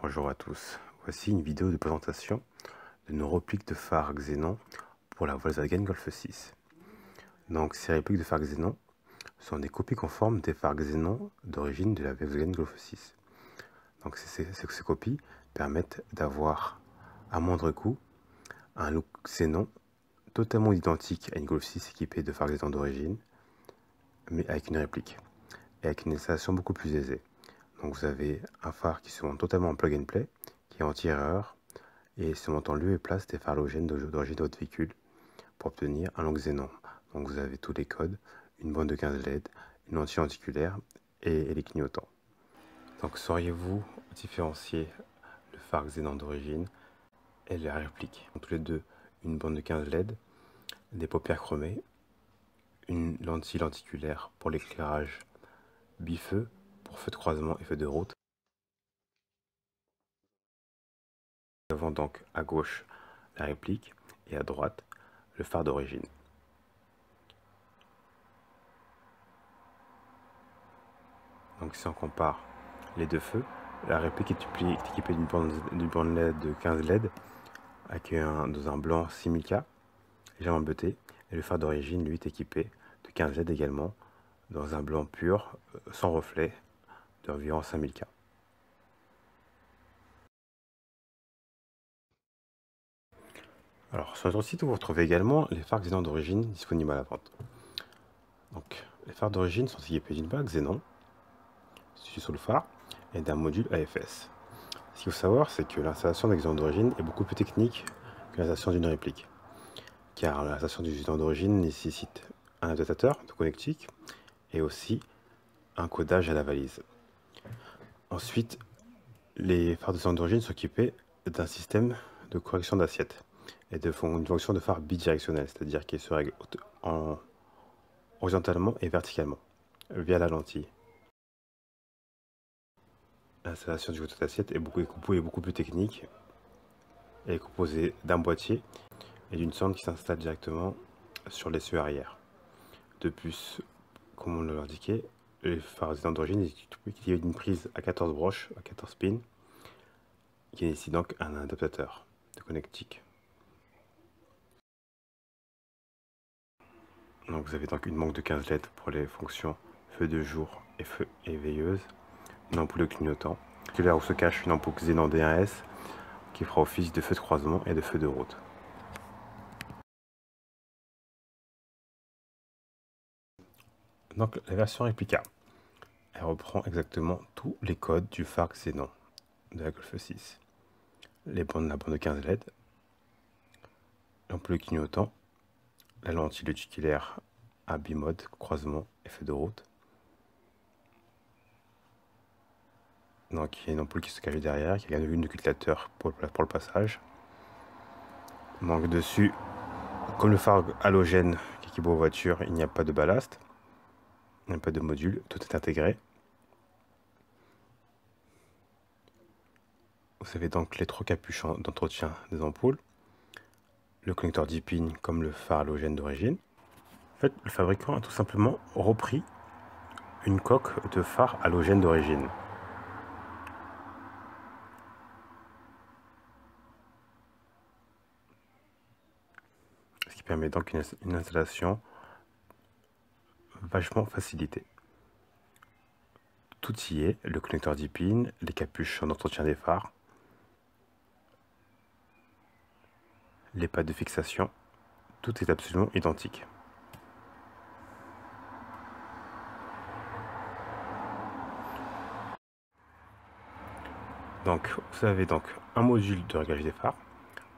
Bonjour à tous, voici une vidéo de présentation de nos répliques de phare Xénon pour la Volkswagen Golf 6. Donc ces répliques de phare Xénon sont des copies conformes des phares Xénon d'origine de la Volkswagen Golf 6. Donc ces copies permettent d'avoir à moindre coût un look Xénon totalement identique à une Golf 6 équipée de phares Xénon d'origine, mais avec une réplique et avec une installation beaucoup plus aisée. Donc vous avez un phare qui se monte totalement en plug and play, qui est anti-erreur, et se monte en lieu et place des phares halogènes d'origine de votre véhicule pour obtenir un look Xénon. Donc vous avez tous les codes, une bande de 15 LED, une lentille lenticulaire et les clignotants. Donc sauriez-vous différencier le phare Xénon d'origine et la réplique? Tous les deux, une bande de 15 LED, des paupières chromées, une lentille lenticulaire pour l'éclairage bifeu, pour feu de croisement et feu de route. Nous avons donc à gauche la réplique et à droite le phare d'origine. Donc si on compare les deux feux, la réplique est équipée d'une bande LED de 15 LED avec dans un blanc 6000K légèrement beuté, et le phare d'origine lui est équipé de 15 LED également dans un blanc pur sans reflet d'environ 5000K. Alors sur notre site vous retrouvez également les phares Xénon d'origine disponibles à la vente. Donc les phares d'origine sont équipés d'une bague Xénon située sur le phare et d'un module AFS. Ce qu'il faut savoir, c'est que l'installation d'un Xénon d'origine est beaucoup plus technique que l'installation d'une réplique, car l'installation du Xénon d'origine nécessite un adaptateur de connectique et aussi un codage à la valise. Ensuite, les phares de Xénon d'origine sont équipés d'un système de correction d'assiette et une fonction de phare bidirectionnelle, c'est-à-dire qu'il se règle horizontalement et verticalement via la lentille. L'installation du côté d'assiette est beaucoup plus technique. Elle est composée d'un boîtier et d'une sonde qui s'installe directement sur l'essieu arrière. De plus, comme on l'a indiqué, les phares d'origine est équipés d'une prise à 14 broches, à 14 pins, qui nécessite donc un adaptateur de connectique. Donc vous avez donc une banque de 15 LED pour les fonctions feu de jour et veilleuse, une ampoule de clignotant, là où se cache une ampoule Xénon D1S qui fera office de feu de croisement et de feu de route. Donc la version réplica, elle reprend exactement tous les codes du phare Xénon de la Golf 6. La bande de 15 LED, l'ampoule de clignotant, la lentille lenticulaire à bimode, croisement et feu de route. Donc il y a une ampoule qui se cache derrière, qui a une occultateur pour le passage. Donc dessus, comme le phare halogène qui équipe aux voitures, il n'y a pas de ballast, il n'y a pas de module, tout est intégré. Vous avez donc les 3 capuchons d'entretien des ampoules, le connecteur 10 pins comme le phare halogène d'origine. En fait, le fabricant a tout simplement repris une coque de phare halogène d'origine. Ce qui permet donc une installation vachement facilitée. Tout y est, le connecteur 10 pins, les capuches d'entretien des phares, les pads de fixation, tout est absolument identique. Donc vous avez donc un module de réglage des phares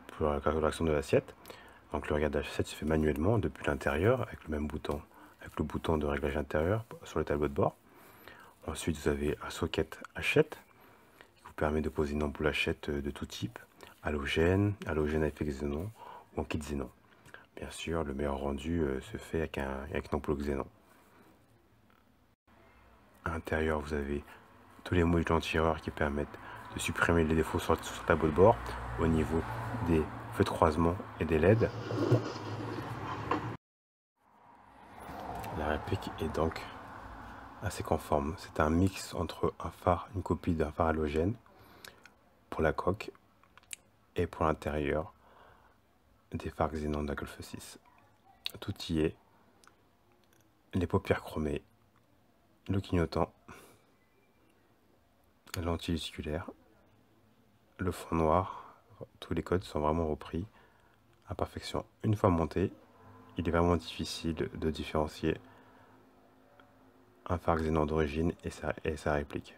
pour la correction de l'assiette. Donc le réglage d'assiette se fait manuellement depuis l'intérieur avec le même bouton, avec le bouton de réglage intérieur sur le tableau de bord. Ensuite vous avez un socket hachette qui vous permet de poser une ampoule hachette de tout type, halogène à effet Xénon ou en kit Xénon. Bien sûr, le meilleur rendu se fait avec une ampoule Xénon. À l'intérieur, vous avez tous les modules anti-erreur qui permettent de supprimer les défauts sur le tableau de bord au niveau des feux de croisement et des LED. La réplique est donc assez conforme. C'est un mix entre une copie d'un phare halogène, pour la coque et pour l'intérieur des phares Xénon de la Golf 6. Tout y est, les paupières chromées, le clignotant, l'anti-lusculaire, le fond noir, tous les codes sont vraiment repris à perfection. Une fois monté, il est vraiment difficile de différencier un phare Xénon d'origine et sa réplique.